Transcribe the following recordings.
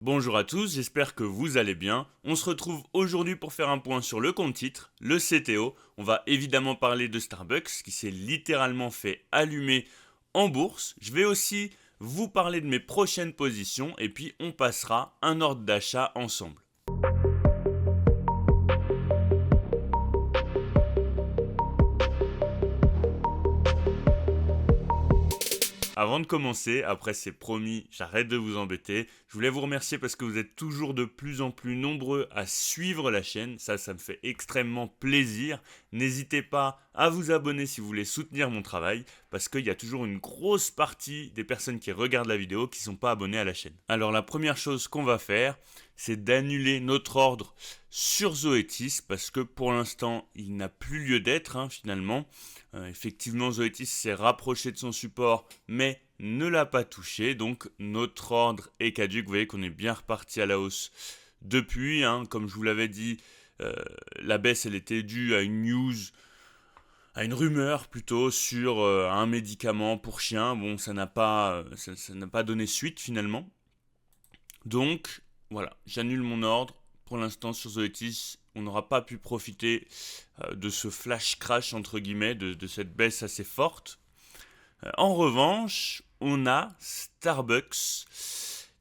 Bonjour à tous, j'espère que vous allez bien. On se retrouve aujourd'hui pour faire un point sur le compte titre, le CTO. On va évidemment parler de Starbucks qui s'est littéralement fait allumer en bourse. Je vais aussi vous parler de mes prochaines positions et puis on passera un ordre d'achat ensemble. Avant de commencer, après c'est promis, j'arrête de vous embêter. Je voulais vous remercier parce que vous êtes toujours de plus en plus nombreux à suivre la chaîne. Ça me fait extrêmement plaisir. N'hésitez pas à vous abonner si vous voulez soutenir mon travail parce qu'il y a toujours une grosse partie des personnes qui regardent la vidéo qui ne sont pas abonnées à la chaîne. Alors la première chose qu'on va faire, c'est d'annuler notre ordre sur Zoetis parce que pour l'instant, il n'a plus lieu d'être finalement. Effectivement, Zoetis s'est rapproché de son support, mais ne l'a pas touché. Donc, notre ordre est caduque. Vous voyez qu'on est bien reparti à la hausse depuis. Comme je vous l'avais dit, la baisse, elle était due à une news, à une rumeur plutôt, sur un médicament pour chien. Bon, ça n'a pas donné suite finalement. Donc, voilà, j'annule mon ordre. Pour l'instant, sur Zoetis, on n'aura pas pu profiter de ce flash crash, entre guillemets, de cette baisse assez forte. En revanche, on a Starbucks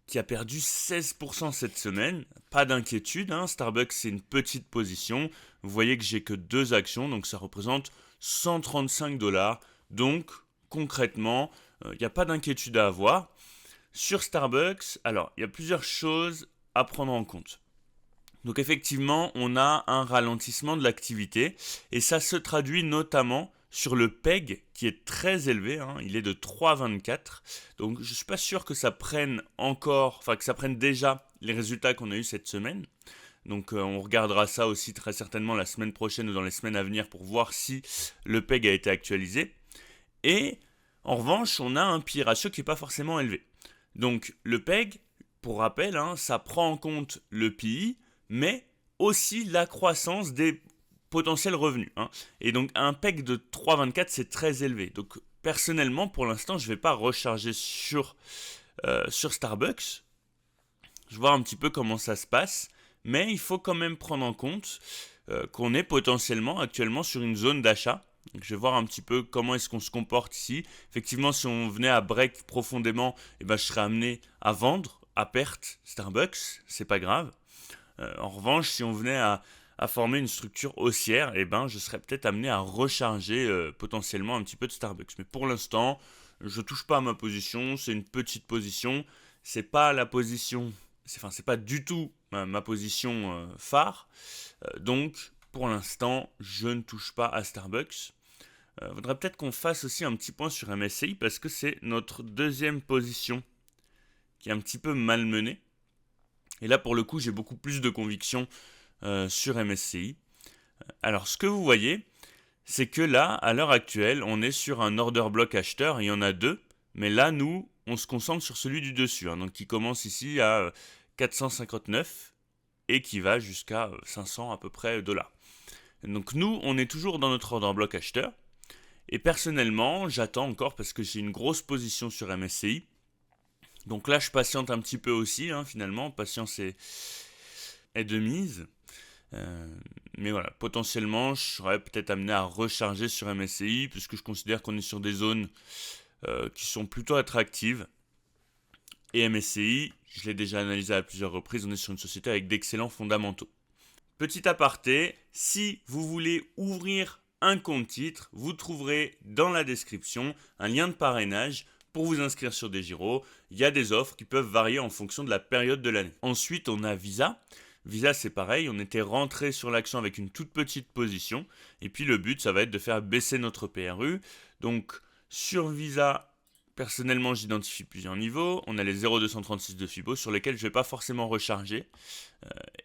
qui a perdu 16% cette semaine. Pas d'inquiétude, Starbucks c'est une petite position. Vous voyez que j'ai que 2 actions, donc ça représente 135 dollars. Donc concrètement, il n'y a pas d'inquiétude à avoir. Sur Starbucks, alors il y a plusieurs choses à prendre en compte. Donc effectivement, on a un ralentissement de l'activité et ça se traduit notamment sur le PEG qui est très élevé, il est de 3,24. Donc je ne suis pas sûr que ça prenne déjà les résultats qu'on a eu cette semaine. Donc on regardera ça aussi très certainement la semaine prochaine ou dans les semaines à venir pour voir si le PEG a été actualisé. Et en revanche, on a un PI ratio qui n'est pas forcément élevé. Donc le PEG, pour rappel, ça prend en compte le PI, mais aussi la croissance des potentiels revenus. Et donc un PEG de 3,24 c'est très élevé. Donc personnellement pour l'instant je ne vais pas recharger sur Starbucks. Je vais voir un petit peu comment ça se passe. Mais il faut quand même prendre en compte qu'on est potentiellement actuellement sur une zone d'achat. Donc, je vais voir un petit peu comment est-ce qu'on se comporte ici. Effectivement, si on venait à break profondément, je serais amené à vendre à perte Starbucks. C'est pas grave. En revanche, si on venait à former une structure haussière, je serais peut-être amené à recharger potentiellement un petit peu de Starbucks. Mais pour l'instant, je touche pas à ma position. C'est une petite position. C'est pas la position. C'est pas du tout ma position phare. Donc, pour l'instant, je ne touche pas à Starbucks. Il faudrait peut-être qu'on fasse aussi un petit point sur MSCI parce que c'est notre deuxième position qui est un petit peu malmenée. Et là, pour le coup, j'ai beaucoup plus de conviction sur MSCI. Alors, ce que vous voyez, c'est que là, à l'heure actuelle, on est sur un order block acheteur. Il y en a 2. Mais là, nous, on se concentre sur celui du dessus. Donc, qui commence ici à 459 et qui va jusqu'à 500 à peu près dollars. Donc, nous, on est toujours dans notre order block acheteur. Et personnellement, j'attends encore parce que j'ai une grosse position sur MSCI. Donc là, je patiente un petit peu aussi, finalement. Patience est de mise. Mais voilà, potentiellement, je serais peut-être amené à recharger sur MSCI puisque je considère qu'on est sur des zones qui sont plutôt attractives. Et MSCI, je l'ai déjà analysé à plusieurs reprises, on est sur une société avec d'excellents fondamentaux. Petit aparté, si vous voulez ouvrir un compte titre, vous trouverez dans la description un lien de parrainage pour vous inscrire sur des giros. Il y a des offres qui peuvent varier en fonction de la période de l'année. Ensuite, on a Visa. Visa, c'est pareil, on était rentré sur l'action avec une toute petite position. Et puis le but, ça va être de faire baisser notre PRU. Donc sur Visa, personnellement, j'identifie plusieurs niveaux. On a les 0,236 de Fibo sur lesquels je ne vais pas forcément recharger.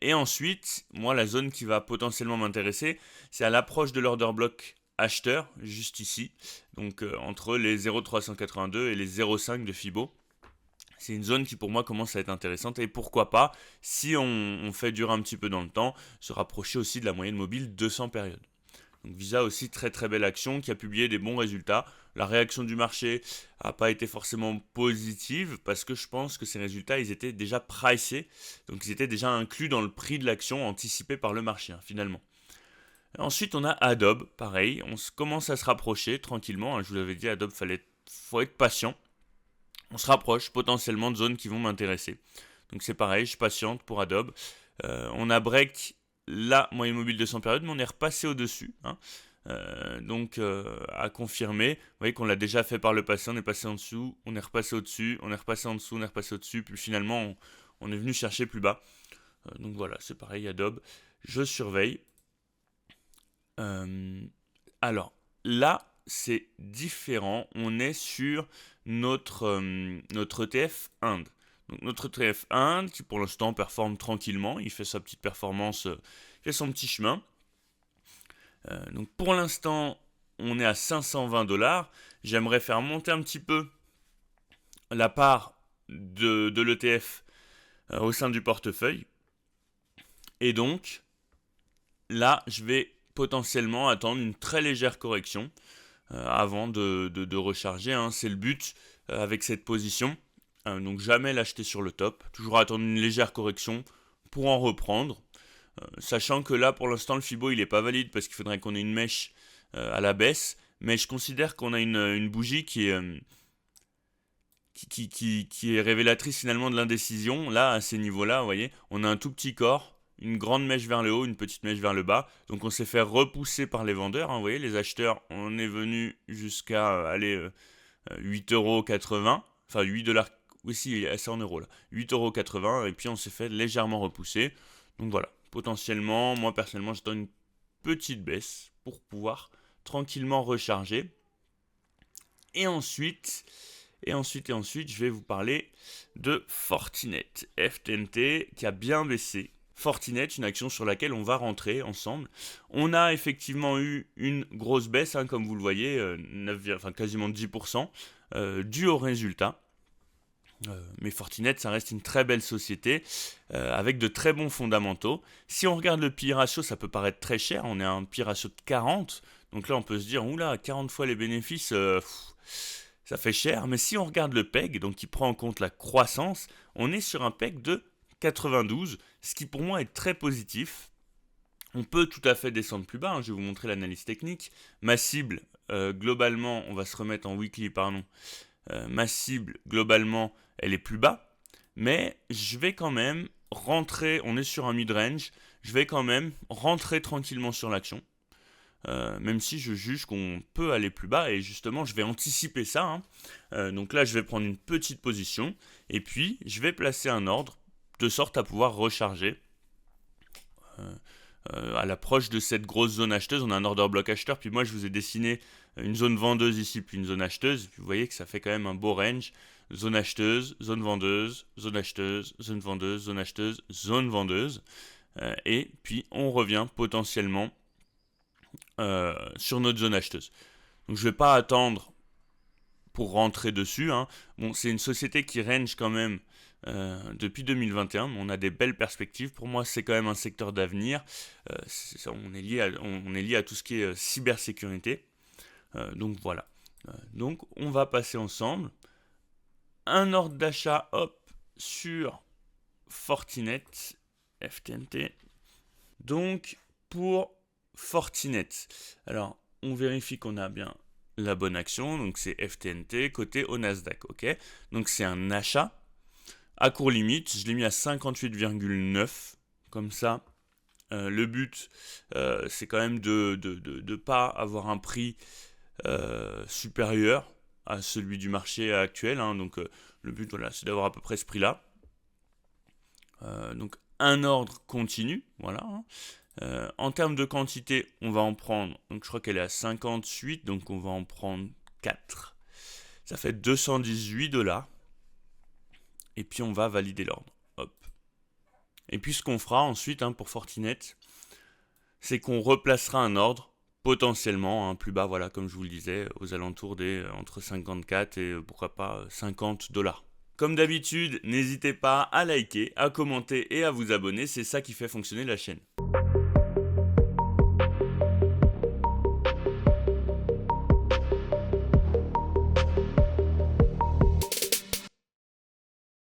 Et ensuite, moi, la zone qui va potentiellement m'intéresser, c'est à l'approche de l'order block acheteur, juste ici. Donc entre les 0,382 et les 0,5 de Fibo. C'est une zone qui pour moi commence à être intéressante et pourquoi pas, si on fait durer un petit peu dans le temps, se rapprocher aussi de la moyenne mobile 200 périodes. Donc Visa aussi, très très belle action qui a publié des bons résultats. La réaction du marché n'a pas été forcément positive parce que je pense que ces résultats, ils étaient déjà pricés. Donc ils étaient déjà inclus dans le prix de l'action anticipé par le marché, finalement. Ensuite, on a Adobe, pareil, commence à se rapprocher tranquillement. Je vous l'avais dit, Adobe, faut être patient. On se rapproche potentiellement de zones qui vont m'intéresser. Donc c'est pareil, je patiente pour Adobe. On a break la moyenne mobile de 100 périodes, mais on est repassé au-dessus. Donc à confirmer. Vous voyez qu'on l'a déjà fait par le passé, on est passé en dessous, on est repassé au-dessus, on est repassé en dessous, on est repassé au-dessus, puis finalement on est venu chercher plus bas. Donc voilà, c'est pareil, Adobe, je surveille. Alors là, c'est différent, on est sur notre ETF Inde. Donc notre ETF Inde qui pour l'instant performe tranquillement, il fait sa petite performance, il fait son petit chemin. Donc pour l'instant, on est à 520 $. J'aimerais faire monter un petit peu la part de l'ETF au sein du portefeuille. Et donc, là, je vais potentiellement attendre une très légère correction avant de recharger. C'est le but avec cette position. Donc jamais l'acheter sur le top. Toujours attendre une légère correction pour en reprendre. Sachant que là, pour l'instant, le Fibo, il n'est pas valide parce qu'il faudrait qu'on ait une mèche à la baisse. Mais je considère qu'on a une bougie qui est révélatrice finalement de l'indécision. Là, à ces niveaux-là, vous voyez, on a un tout petit corps, une grande mèche vers le haut, une petite mèche vers le bas. Donc on s'est fait repousser par les vendeurs. Vous voyez, les acheteurs, on est venu jusqu'à 8,80 €. Enfin, 8 $. Oui, si, c'est en euros là. 8,80 €. Et puis on s'est fait légèrement repousser. Donc voilà, potentiellement, moi personnellement, j'attends une petite baisse pour pouvoir tranquillement recharger. Et ensuite, je vais vous parler de Fortinet, FTNT, qui a bien baissé. Fortinet, une action sur laquelle on va rentrer ensemble. On a effectivement eu une grosse baisse, comme vous le voyez, quasiment 10%, dû au résultat. Mais Fortinet, ça reste une très belle société avec de très bons fondamentaux. Si on regarde le PI ratio, ça peut paraître très cher. On est à un PI ratio de 40. Donc là, on peut se dire, oula, 40 fois les bénéfices, ça fait cher. Mais si on regarde le PEG, donc qui prend en compte la croissance, on est sur un PEG de 92, ce qui pour moi est très positif. On peut tout à fait descendre plus bas. Je vais vous montrer l'analyse technique. Ma cible, globalement, on va se remettre en weekly, pardon. Ma cible, globalement, elle est plus bas, mais je vais quand même rentrer, on est sur un mid-range, je vais quand même rentrer tranquillement sur l'action, même si je juge qu'on peut aller plus bas, et justement, je vais anticiper ça. Donc là, je vais prendre une petite position, et puis, je vais placer un ordre, de sorte à pouvoir recharger. À l'approche de cette grosse zone acheteuse, on a un order block acheteur, puis moi je vous ai dessiné une zone vendeuse ici, puis une zone acheteuse, puis vous voyez que ça fait quand même un beau range, zone acheteuse, zone vendeuse, zone acheteuse, zone vendeuse, zone acheteuse, zone vendeuse, et puis on revient potentiellement sur notre zone acheteuse. Donc je ne vais pas attendre pour rentrer dessus. Bon, c'est une société qui range quand même depuis 2021, on a des belles perspectives. Pour moi, c'est quand même un secteur d'avenir. On est lié à tout ce qui est cybersécurité. Donc voilà. Donc on va passer ensemble. Un ordre d'achat, sur Fortinet, FTNT. Donc pour Fortinet, alors on vérifie qu'on a bien la bonne action. Donc c'est FTNT côté au Nasdaq. Ok. Donc c'est un achat. À court limite, je l'ai mis à 58,9. Comme ça, le but, c'est quand même de ne pas avoir un prix supérieur à celui du marché actuel. Donc le but, voilà, c'est d'avoir à peu près ce prix-là. Donc un ordre continu, voilà. En termes de quantité, on va en prendre, donc je crois qu'elle est à 58, donc on va en prendre 4. Ça fait 218 $. Et puis on va valider l'ordre. Hop. Et puis ce qu'on fera ensuite pour Fortinet, c'est qu'on replacera un ordre potentiellement plus bas, voilà, comme je vous le disais, aux alentours des entre 54 et pourquoi pas 50 $. Comme d'habitude, n'hésitez pas à liker, à commenter et à vous abonner, c'est ça qui fait fonctionner la chaîne.